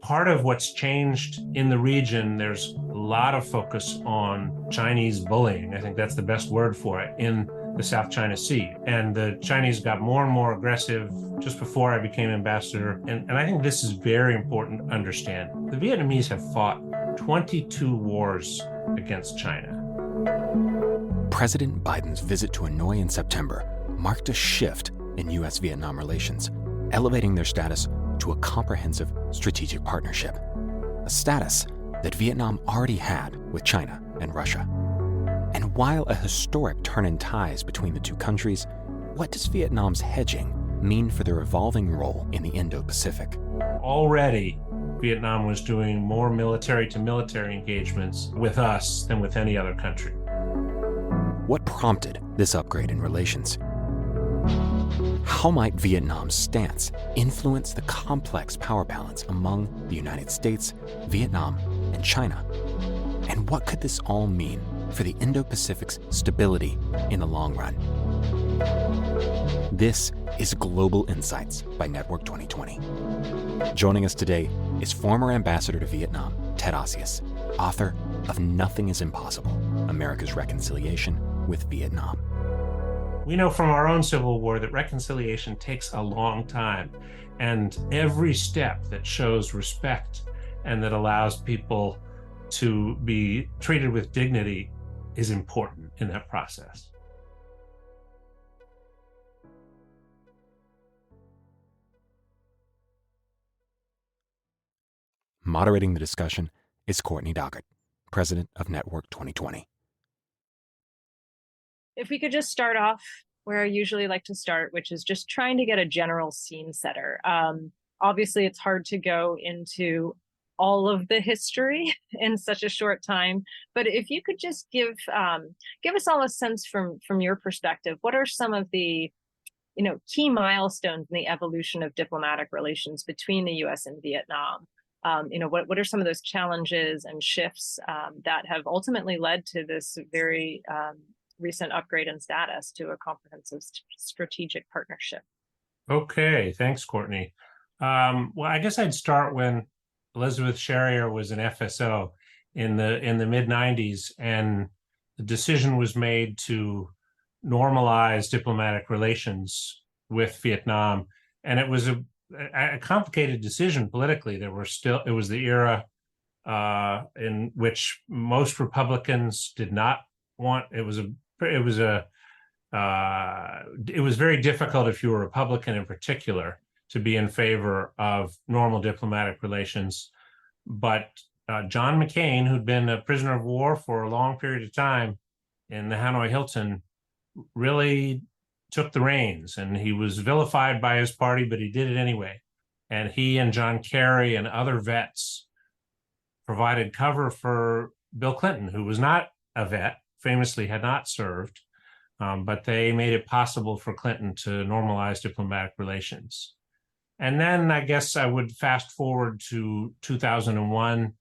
part of what's changed in the region, there's a lot of focus on Chinese bullying. I think that's the best word for it in the South China Sea. And the Chinese got more and more aggressive just before I became ambassador. And I think this is very important to understand. The Vietnamese have fought 22 wars against China. President Biden's visit to Hanoi in September marked a shift in U.S. Vietnam relations, elevating their status to a comprehensive strategic partnership, a status that Vietnam already had with China and Russia. And while a historic turn in ties between the two countries, what does Vietnam's hedging mean for their evolving role in the Indo-Pacific? Already, Vietnam was doing more military-to-military engagements with us than with any other country. What prompted this upgrade in relations? How might Vietnam's stance influence the complex power balance among the United States, Vietnam, and China? And what could this all mean for the Indo-Pacific's stability in the long run? This is Global Insights by Network 2020. Joining us today is former ambassador to Vietnam, Ted Osius, author of Nothing is Impossible, America's Reconciliation with Vietnam. We know from our own Civil War that reconciliation takes a long time, and every step that shows respect and that allows people to be treated with dignity is important in that process. Moderating the discussion is Courtney Doggett, president of Network 2020. If we could just start off where I usually like to start, which is just trying to get a general scene setter. Obviously, it's hard to go into all of the history in such a short time, but if you could just give us all a sense from your perspective, what are some of the key milestones in the evolution of diplomatic relations between the U.S. and Vietnam? What are some of those challenges and shifts that have ultimately led to this very recent upgrade in status to a comprehensive strategic partnership? Okay, thanks, Courtney. Well, I guess I'd start when Elizabeth Sherrier was an FSO in the mid-90s, and the decision was made to normalize diplomatic relations with Vietnam. And it was a complicated decision politically. It was the era in which most Republicans did not want. It was very difficult if you were a Republican in particular to be in favor of normal diplomatic relations. But John McCain, who'd been a prisoner of war for a long period of time in the Hanoi Hilton, really took the reins, and he was vilified by his party, but he did it anyway. And he and John Kerry and other vets provided cover for Bill Clinton, who was not a vet, famously had not served, but they made it possible for Clinton to normalize diplomatic relations. And then I guess I would fast forward to 2001.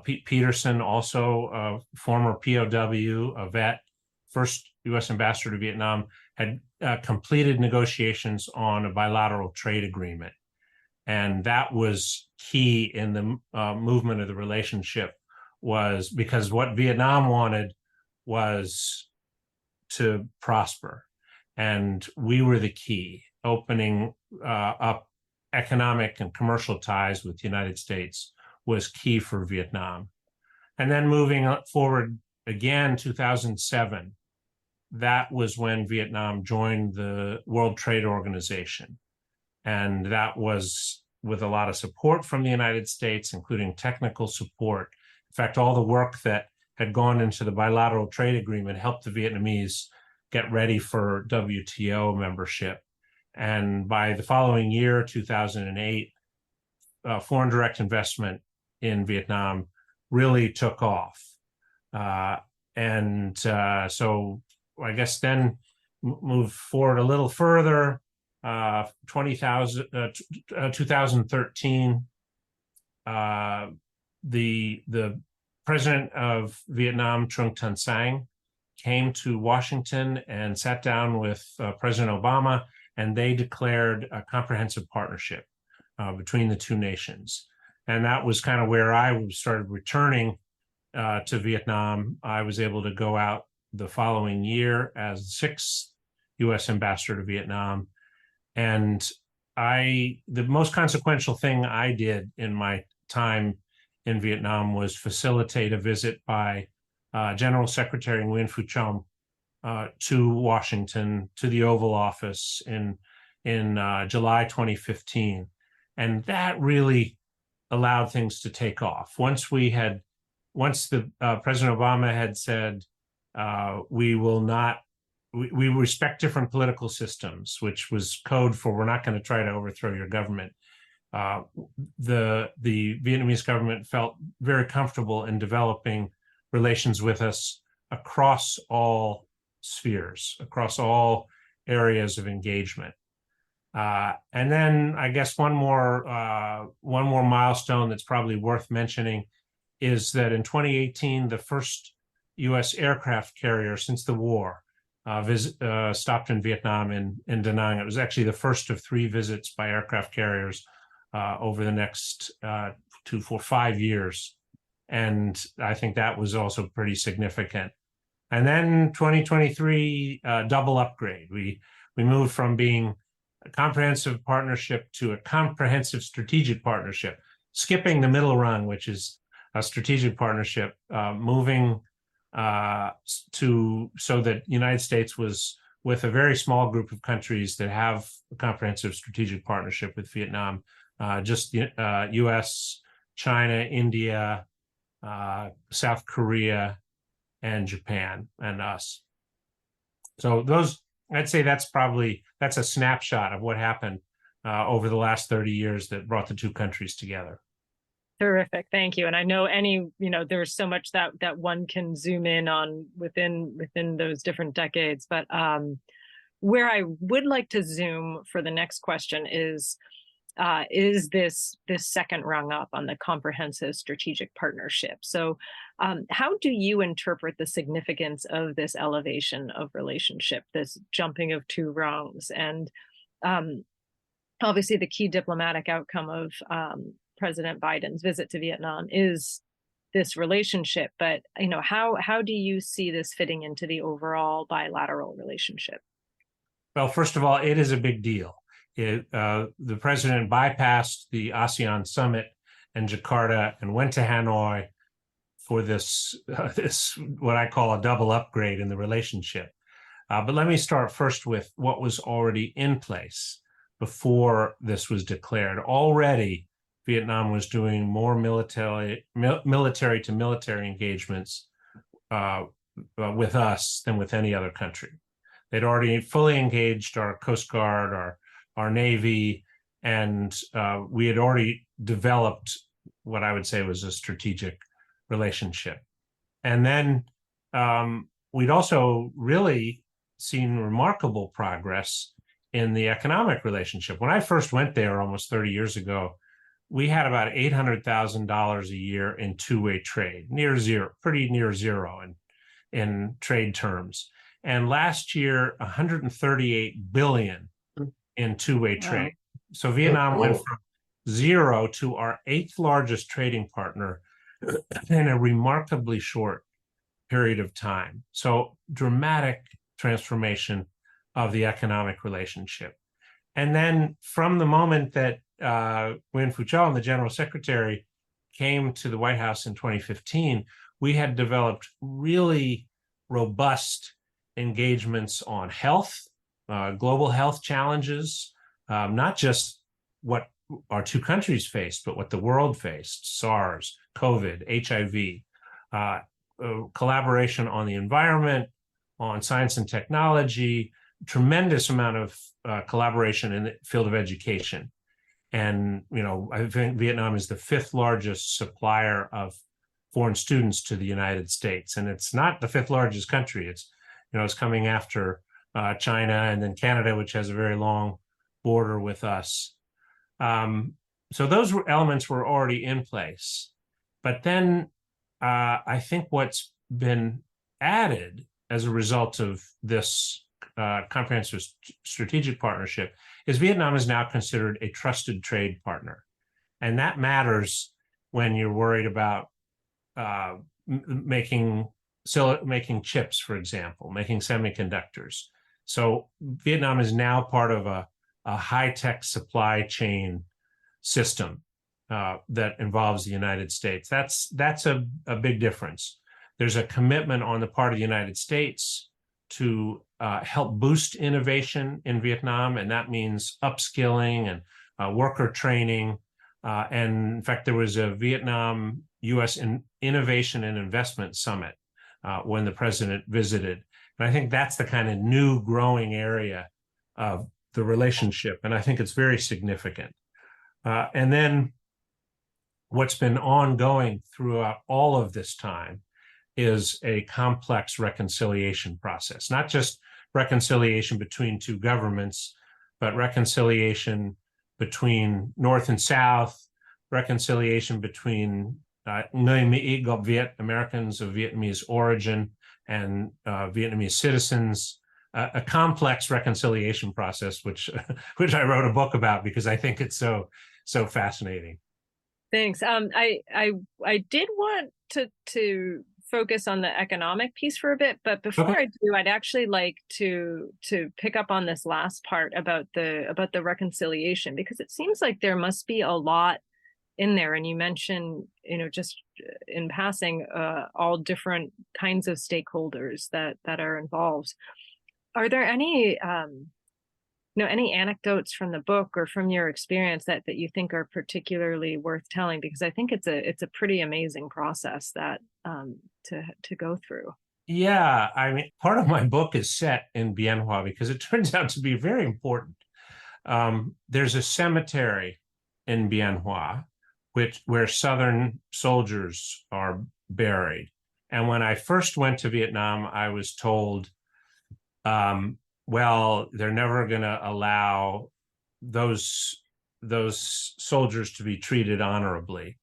Pete Peterson, also a former POW, a vet, first U.S. ambassador to Vietnam, had completed negotiations on a bilateral trade agreement. And that was key in the movement of the relationship, was because what Vietnam wanted was to prosper. And we were the key, opening up economic and commercial ties with the United States was key for Vietnam. And then moving forward again, 2007, that was when Vietnam joined the World Trade Organization. And that was with a lot of support from the United States, including technical support. In fact, all the work that had gone into the bilateral trade agreement helped the Vietnamese get ready for WTO membership. And by the following year, 2008, foreign direct investment in Vietnam really took off. So I guess then move forward a little further, 2013, the president of Vietnam, Trung Tan Sang, came to Washington and sat down with President Obama, and they declared a comprehensive partnership between the two nations. And that was kind of where I started returning to Vietnam. I was able to go out the following year as the sixth U.S. ambassador to Vietnam. And the most consequential thing I did in my time in Vietnam was facilitate a visit by General Secretary Nguyen Phu Trong to Washington, to the Oval Office in July 2015. And that really allowed things to take off. Once President Obama had said, we respect different political systems, which was code for we're not going to try to overthrow your government. The Vietnamese government felt very comfortable in developing relations with us across all spheres, across all areas of engagement. And then I guess one more milestone that's probably worth mentioning is that in 2018, the first U.S. aircraft carrier since the war stopped in Vietnam in Da Nang. It was actually the first of 3 visits by aircraft carriers over the next 5 years. And I think that was also pretty significant. And then 2023, double upgrade. We moved from being a comprehensive partnership to a comprehensive strategic partnership, skipping the middle rung, which is a strategic partnership, moving so that the United States was with a very small group of countries that have a comprehensive strategic partnership with Vietnam, just the U.S., China, India, South Korea, and Japan, and us. So I'd say that's a snapshot of what happened over the last 30 years that brought the two countries together. Terrific. Thank you. And I know there's so much that one can zoom in on within those different decades. But where I would like to zoom for the next question is this second rung up on the comprehensive strategic partnership. So how do you interpret the significance of this elevation of relationship, this jumping of 2 rungs? And obviously the key diplomatic outcome of President Biden's visit to Vietnam is this relationship, but how do you see this fitting into the overall bilateral relationship? Well, first of all, it is a big deal. The president bypassed the ASEAN summit in Jakarta and went to Hanoi for this what I call a double upgrade in the relationship. But let me start first with what was already in place before this was declared. Already, Vietnam was doing more military to military engagements with us than with any other country. They'd already fully engaged our Coast Guard, our Navy, and we had already developed what I would say was a strategic relationship. And then we'd also really seen remarkable progress in the economic relationship. When I first went there almost 30 years ago, we had about $800,000 a year in two-way trade, pretty near zero in trade terms. And last year, $138 billion in two-way trade. So Vietnam went from zero to our 8th largest trading partner in a remarkably short period of time. So dramatic transformation of the economic relationship. And then from the moment that Nguyen Phu Trong, the General Secretary, came to the White House in 2015, we had developed really robust engagements on health, global health challenges, not just what our two countries faced, but what the world faced: SARS, COVID, HIV, collaboration on the environment, on science and technology, tremendous amount of collaboration in the field of education. And, I think Vietnam is the 5th largest supplier of foreign students to the United States. And it's not the 5th largest country. It's coming after China and then Canada, which has a very long border with us. So those elements were already in place. But then I think what's been added as a result of this comprehensive strategic partnership is Vietnam is now considered a trusted trade partner. And that matters when you're worried about making chips, for example, making semiconductors. So Vietnam is now part of a high-tech supply chain system that involves the United States. That's a big difference. There's a commitment on the part of the United States to help boost innovation in Vietnam, and that means upskilling and worker training. And in fact, there was a Vietnam U.S. Innovation and Investment Summit when the president visited. And I think that's the kind of new growing area of the relationship. And I think it's very significant. And then what's been ongoing throughout all of this time is a complex reconciliation process, not just reconciliation between two governments, but reconciliation between North and South, reconciliation between Người Mỹ gốc Việt, Americans of Vietnamese origin, and Vietnamese citizens, a complex reconciliation process, which I wrote a book about because I think it's so fascinating. Thanks. I did want to focus on the economic piece for a bit, but before I do, I'd actually like to pick up on this last part about the reconciliation, because it seems like there must be a lot in there. And you mentioned, just in passing, all different kinds of stakeholders that are involved. Are there any any anecdotes from the book or from your experience that you think are particularly worth telling? Because I think it's a pretty amazing process that to go through. Yeah, I mean, part of my book is set in Bien Hoa because it turns out to be very important. There's a cemetery in Bien Hoa where Southern soldiers are buried. And when I first went to Vietnam, I was told, well, they're never going to allow those soldiers to be treated honorably.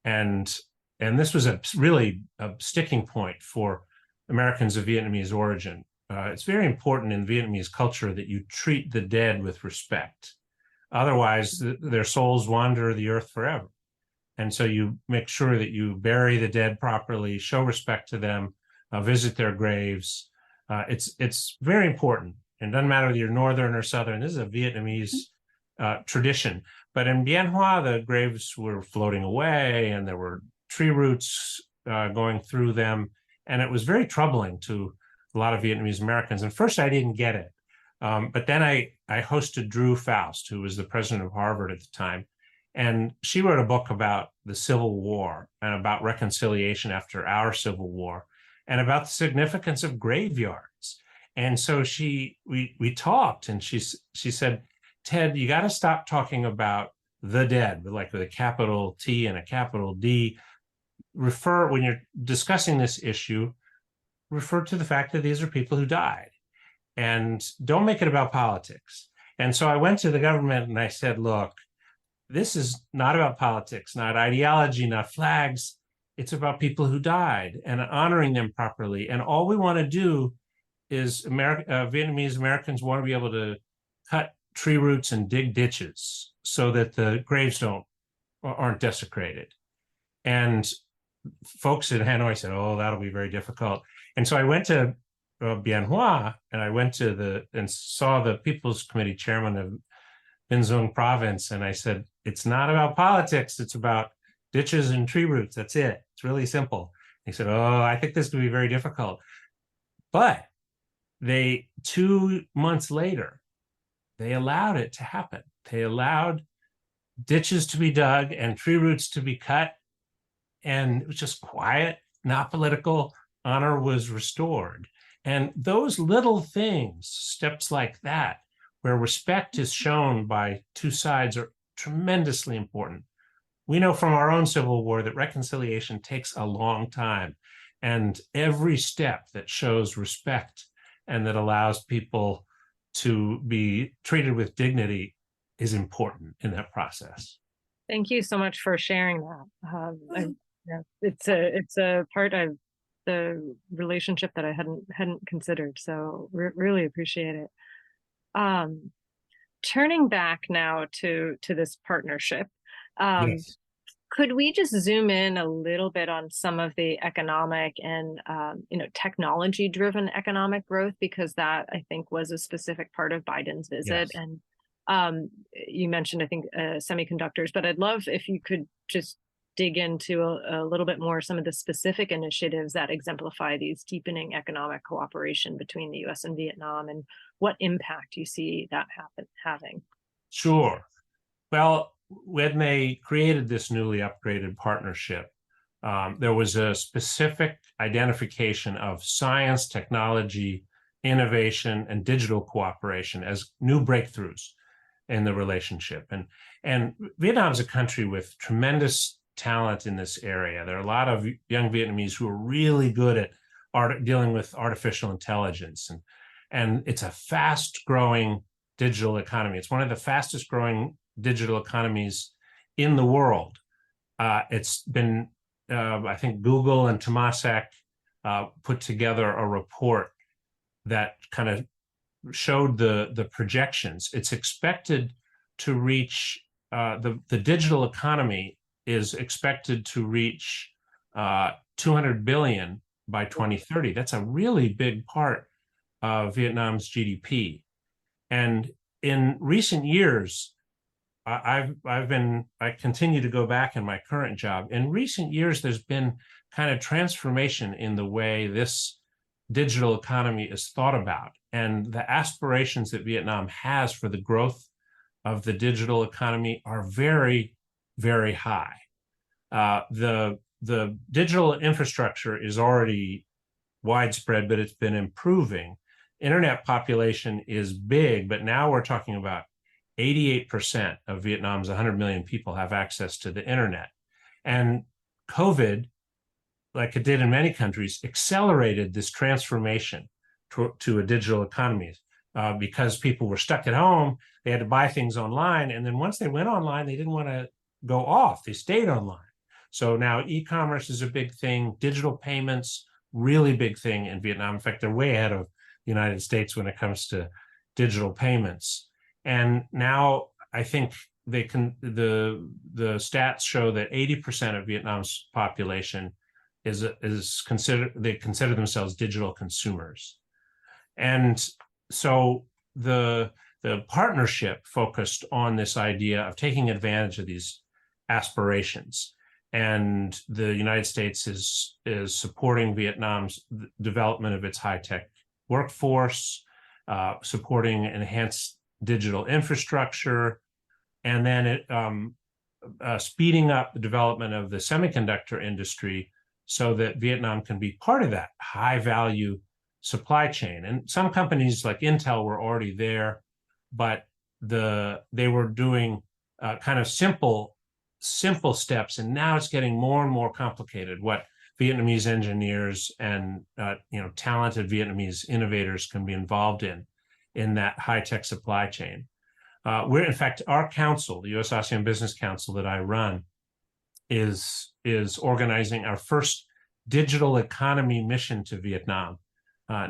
And this was really a sticking point for Americans of Vietnamese origin. It's very important in Vietnamese culture that you treat the dead with respect. Otherwise, their souls wander the earth forever. And so you make sure that you bury the dead properly, show respect to them, visit their graves. It's very important. And it doesn't matter whether you're Northern or Southern. This is a Vietnamese tradition. But in Bien Hoa, the graves were floating away and there were tree roots going through them. And it was very troubling to a lot of Vietnamese Americans. And first, I didn't get it. But then I hosted Drew Faust, who was the president of Harvard at the time. And she wrote a book about the Civil War and about reconciliation after our Civil War and about the significance of graveyards. And so we talked, and she said, Ted, you got to stop talking about the dead, with a capital T and a capital D. When you're discussing this issue, refer to the fact that these are people who died, and don't make it about politics. And so I went to the government and I said, look, this is not about politics, not ideology, not flags. It's about people who died and honoring them properly. And all we want to do is Vietnamese Americans want to be able to cut tree roots and dig ditches so that the graves aren't desecrated. And folks in Hanoi said, oh, that'll be very difficult. And so I went to Bien Hoa, and I went and saw the People's Committee chairman of Binh Duong province. And I said, it's not about politics. It's about ditches and tree roots. That's it. It's really simple. He said, oh, I think this could be very difficult. But 2 months later, they allowed it to happen. They allowed ditches to be dug and tree roots to be cut. And it was just quiet, not political. Honor was restored. And those little things, steps like that, where respect is shown by two sides, are tremendously important. We know from our own Civil War that reconciliation takes a long time. And every step that shows respect and that allows people to be treated with dignity is important in that process. Thank you so much for sharing that. It's a part of the relationship that I hadn't considered. So really appreciate it. Turning back now to this partnership, Yes. Could we just zoom in a little bit on some of the economic and technology-driven economic growth, because that I think was a specific part of Biden's visit. Yes. And you mentioned, I think, semiconductors, but I'd love if you could just dig into a little bit more some of the specific initiatives that exemplify these deepening economic cooperation between the U.S. and Vietnam, and what impact you see that having. Sure. Well, when they created this newly upgraded partnership, there was a specific identification of science, technology, innovation, and digital cooperation as new breakthroughs in the relationship. And Vietnam is a country with tremendous talent in this area. There are a lot of young Vietnamese who are really good at dealing with artificial intelligence, and it's a fast-growing digital economy. It's one of the fastest-growing digital economies in the world. It's been, I think, Google and Temasek put together a report that kind of showed the projections. It's expected to reach the digital economy is expected to reach 200 billion by 2030. That's a really big part of Vietnam's GDP. And in recent years, I continue to go back in my current job. In recent years, there's been kind of transformation in the way this digital economy is thought about, and the aspirations that Vietnam has for the growth of the digital economy are very, very high. The digital infrastructure is already widespread, but it's been improving. Internet population is big, but now we're talking about 88% of Vietnam's 100 million people have access to the internet. And COVID, like it did in many countries, accelerated this transformation to a digital economy because people were stuck at home. They had to buy things online. And then once they went online, they didn't want to go off. They stayed online. So now e-commerce is a big thing. Digital payments, really big thing in Vietnam. In fact, they're way ahead of the United States when it comes to digital payments. And now I think the stats show that 80% of Vietnam's population they consider themselves digital consumers. And so the partnership focused on this idea of taking advantage of these aspirations. And the United States is supporting Vietnam's development of its high-tech workforce, supporting enhanced digital infrastructure, and then speeding up the development of the semiconductor industry so that Vietnam can be part of that high-value supply chain. And some companies like Intel were already there, but they were doing kind of simple steps, and now it's getting more and more complicated what Vietnamese engineers and talented Vietnamese innovators can be involved in that high-tech supply chain. In fact, our council, the U.S. ASEAN Business Council that I run, is organizing our first digital economy mission to Vietnam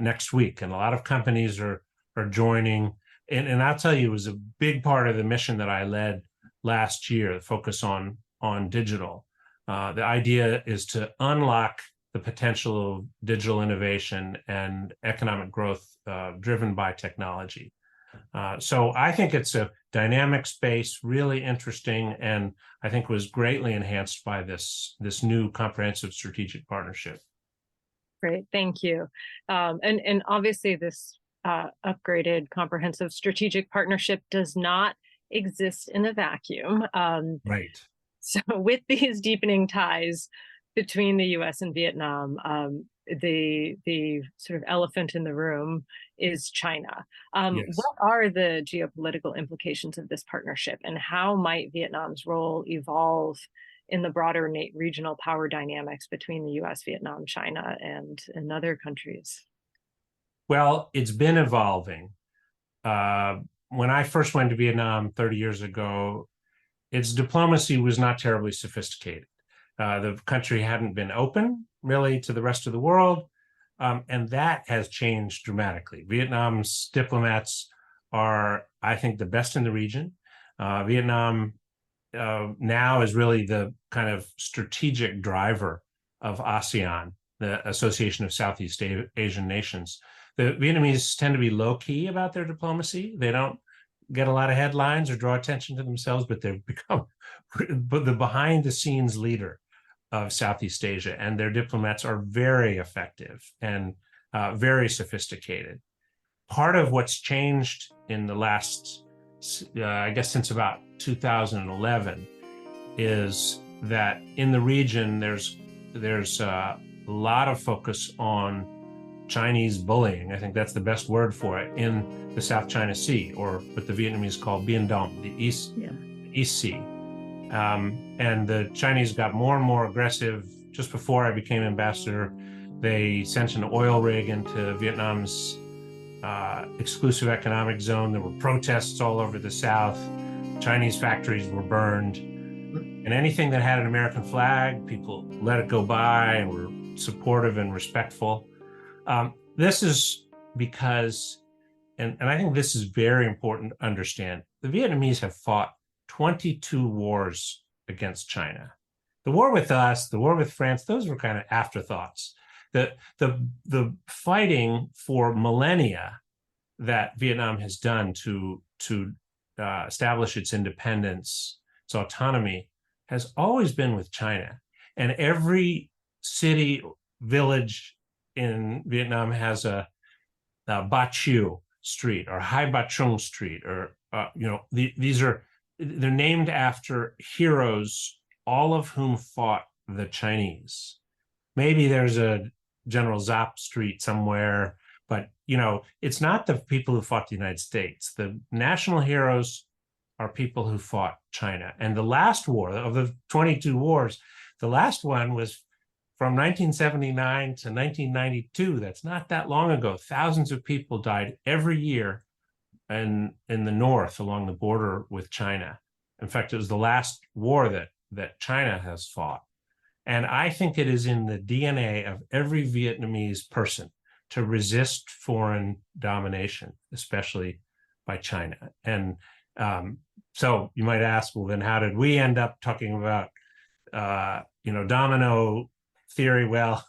next week, and a lot of companies are joining. And I'll tell you, it was a big part of the mission that I led last year, the focus on digital. The idea is to unlock the potential of digital innovation and economic growth driven by technology. So I think it's a dynamic space, really interesting, and I think was greatly enhanced by this new comprehensive strategic partnership. Great, thank you. And obviously this upgraded comprehensive strategic partnership does not exist in a vacuum. Right. So with these deepening ties between the U.S. and Vietnam, the sort of elephant in the room is China. Yes. What are the geopolitical implications of this partnership, and how might Vietnam's role evolve in the broader regional power dynamics between the U.S., Vietnam, China, and other countries? Well, it's been evolving. When I first went to Vietnam 30 years ago, its diplomacy was not terribly sophisticated. The country hadn't been open really to the rest of the world, and that has changed dramatically. Vietnam's diplomats are, I think, the best in the region. Vietnam now is really the kind of strategic driver of ASEAN, the Association of Southeast Asian Nations. The Vietnamese tend to be low-key about their diplomacy. They don't get a lot of headlines or draw attention to themselves, but they've become the behind-the-scenes leader of Southeast Asia, and their diplomats are very effective and very sophisticated. Part of what's changed in the last, I guess, since about 2011, is that in the region there's a lot of focus on Chinese bullying. I think that's the best word for it, in the South China Sea, or what the Vietnamese call Biển Đông, the East Sea. And the Chinese got more and more aggressive. Just before I became ambassador, they sent an oil rig into Vietnam's exclusive economic zone. There were protests all over the South. Chinese factories were burned. And anything that had an American flag, people let it go by and were supportive and respectful. This is because, and I think this is very important to understand, the Vietnamese have fought 22 wars against China. The war with us, the war with France, those were kind of afterthoughts. The fighting for millennia that Vietnam has done to establish its independence, its autonomy, has always been with China. And every city, village in Vietnam has a Ba Chiu Street or Hai Ba Trung Street, or they're named after heroes, all of whom fought the Chinese. Maybe there's a General Giap Street somewhere, but it's not the people who fought the United States. The national heroes are people who fought China. And the last war of the 22 wars, the last one was from 1979 to 1992. That's not that long ago. Thousands of people died every year in the north along the border with China. In fact, it was the last war that China has fought. And I think it is in the DNA of every Vietnamese person to resist foreign domination, especially by China. And so you might ask, well, then how did we end up talking about, domino theory? Well,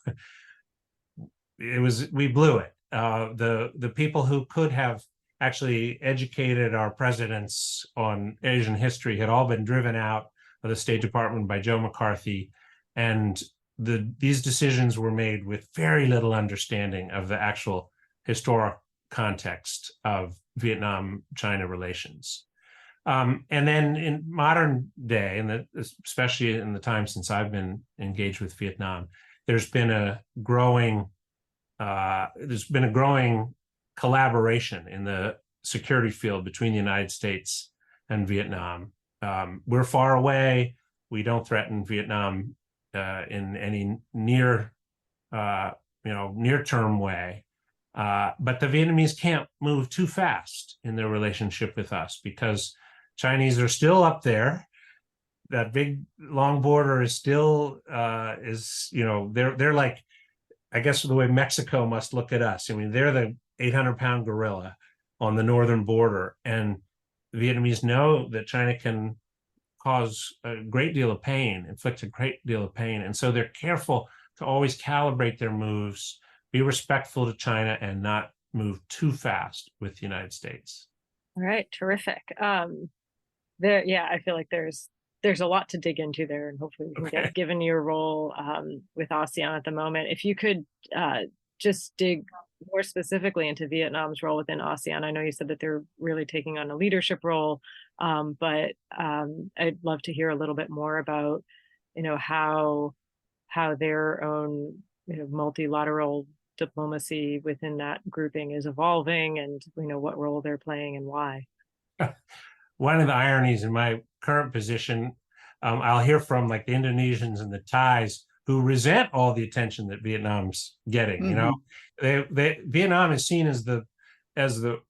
we blew it. The people who could have actually educated our presidents on Asian history had all been driven out of the State Department by Joe McCarthy. And these decisions were made with very little understanding of the actual historic context of Vietnam-China relations. And then in modern day, and especially in the time since I've been engaged with Vietnam, there's been a growing collaboration in the security field between the United States and Vietnam. We're far away. We don't threaten Vietnam in any near-term way. But the Vietnamese can't move too fast in their relationship with us because Chinese are still up there. That big long border is still they're like, I guess, the way Mexico must look at us. I mean, they're the 800-pound gorilla on the northern border, and the Vietnamese know that China can cause a great deal of pain, inflict a great deal of pain, and so they're careful to always calibrate their moves, be respectful to China, and not move too fast with the United States. All right, terrific. I feel like there's a lot to dig into there, and hopefully we can get, given your role with ASEAN at the moment, if you could just dig more specifically into Vietnam's role within ASEAN. I know you said that they're really taking on a leadership role, but I'd love to hear a little bit more about, how their own, multilateral diplomacy within that grouping is evolving, and what role they're playing and why. One of the ironies in my current position, I'll hear from like the Indonesians and the Thais who resent all the attention that Vietnam's getting. Mm-hmm. Vietnam is seen as the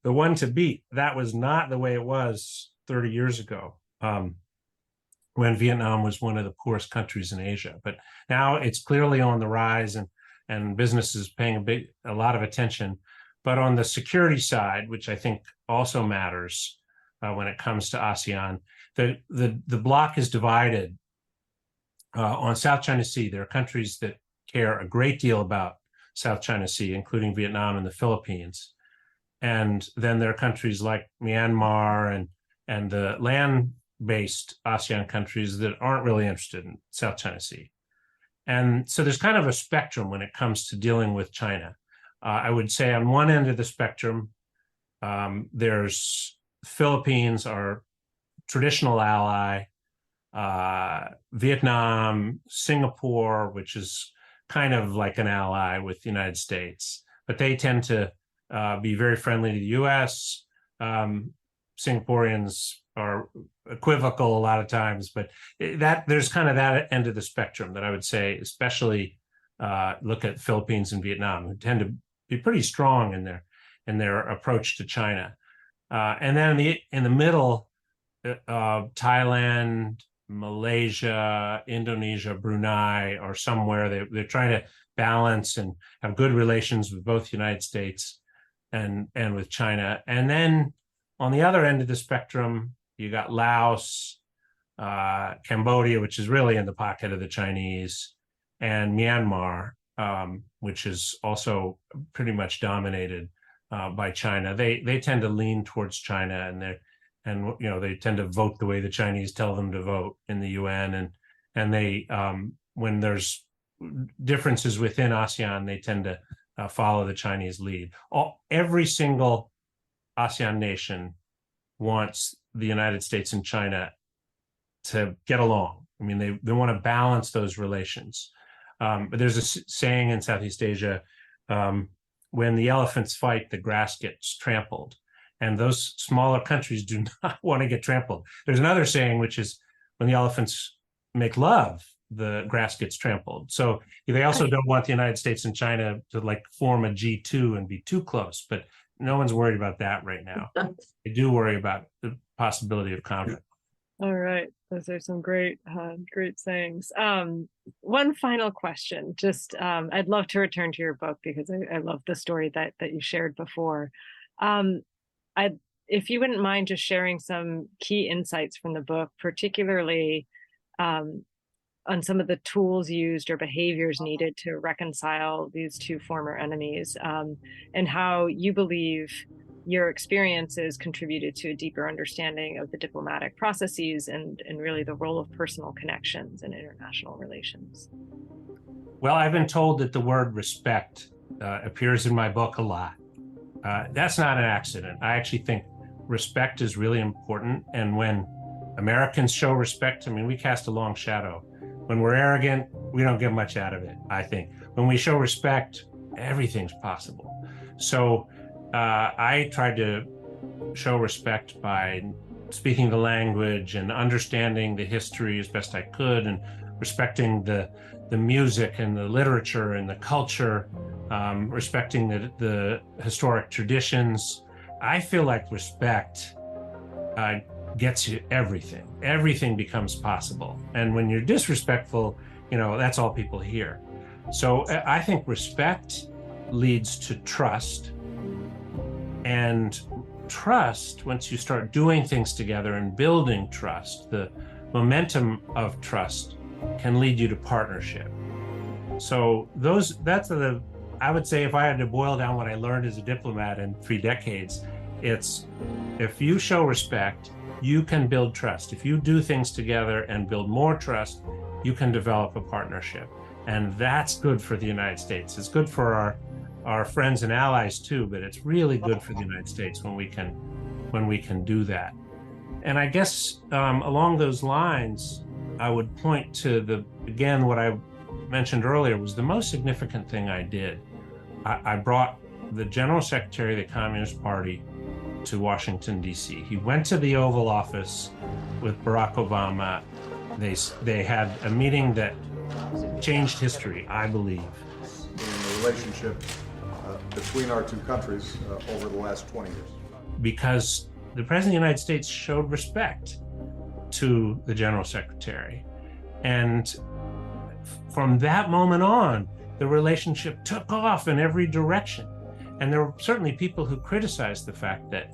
one to beat. That was not the way it was 30 years ago, when Vietnam was one of the poorest countries in Asia. But now it's clearly on the rise, and business is paying a lot of attention. But on the security side, which I think also matters when it comes to ASEAN, the bloc is divided on South China Sea. There are countries that care a great deal about South China Sea, including Vietnam and the Philippines. And then there are countries like Myanmar and the land-based ASEAN countries that aren't really interested in South China Sea. And so there's kind of a spectrum when it comes to dealing with China. I would say on one end of the spectrum, there's Philippines, our traditional ally, Vietnam, Singapore, which is kind of like an ally with the United States, but they tend to be very friendly to the U.S. Singaporeans are equivocal a lot of times, but there's kind of that end of the spectrum that I would say, especially look at Philippines and Vietnam, who tend to be pretty strong in their approach to China. And then in the middle, Thailand, Malaysia, Indonesia, Brunei, or somewhere they're trying to balance and have good relations with both the United States and with China. And then on the other end of the spectrum, you got Laos, Cambodia, which is really in the pocket of the Chinese, and Myanmar, which is also pretty much dominated by China. They tend to lean towards China, and they tend to vote the way the Chinese tell them to vote in the UN, and they when there's differences within ASEAN, they tend to follow the Chinese lead. Every single ASEAN nation wants the United States and China to get along. I mean, they want to balance those relations. But there's a saying in Southeast Asia, when the elephants fight, the grass gets trampled. And those smaller countries do not want to get trampled. There's another saying, which is when the elephants make love, the grass gets trampled. So they also don't want the United States and China to like form a G2 and be too close, but no one's worried about that right now. They do worry about the possibility of conflict. All right. Those are some great sayings. One final question. Just I'd love to return to your book because I love the story that you shared before. If you wouldn't mind just sharing some key insights from the book, particularly on some of the tools used or behaviors needed to reconcile these two former enemies, and how you believe your experiences contributed to a deeper understanding of the diplomatic processes and really the role of personal connections in international relations. Well, I've been told that the word respect appears in my book a lot. That's not an accident. I actually think respect is really important. And when Americans show respect, I mean, we cast a long shadow. When we're arrogant, we don't get much out of it, I think. When we show respect, everything's possible. So I tried to show respect by speaking the language and understanding the history as best I could, and respecting the music and the literature and the culture, respecting the historic traditions. I feel like respect gets you everything. Everything becomes possible. And when you're disrespectful, that's all people hear. So I think respect leads to trust. And trust, once you start doing things together and building trust, the momentum of trust can lead you to partnership. So I would say, if I had to boil down what I learned as a diplomat in 3 decades, it's if you show respect, you can build trust. If you do things together and build more trust, you can develop a partnership. And that's good for the United States. It's good for our friends and allies too, but it's really good for the United States when we can do that. And I guess along those lines, I would point to what I mentioned earlier was the most significant thing I did. I brought the General Secretary of the Communist Party to Washington, D.C. He went to the Oval Office with Barack Obama. They had a meeting that changed history, I believe. In the relationship between our two countries over the last 20 years. Because the President of the United States showed respect to the General Secretary. And from that moment on, the relationship took off in every direction. And there were certainly people who criticized the fact that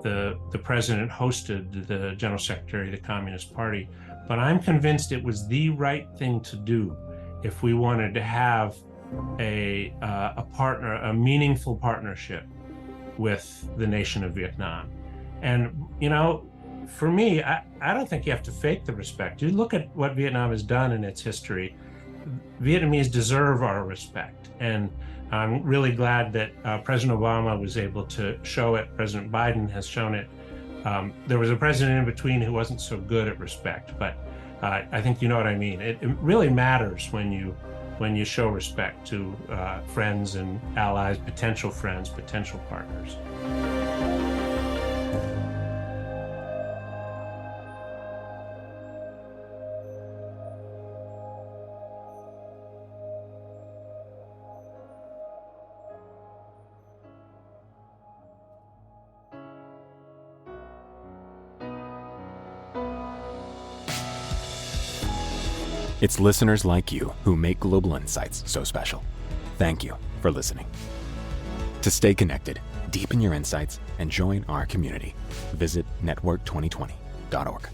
the president hosted the General Secretary of the Communist Party. But I'm convinced it was the right thing to do if we wanted to have a meaningful partnership with the nation of Vietnam. And, for me, I don't think you have to fake the respect. You look at what Vietnam has done in its history. Vietnamese deserve our respect. And I'm really glad that President Obama was able to show it. President Biden has shown it. There was a president in between who wasn't so good at respect, but I think you know what I mean. It really matters when you show respect to friends and allies, potential friends, potential partners. It's listeners like you who make Global Insights so special. Thank you for listening. To stay connected, deepen your insights, and join our community, visit network2020.org.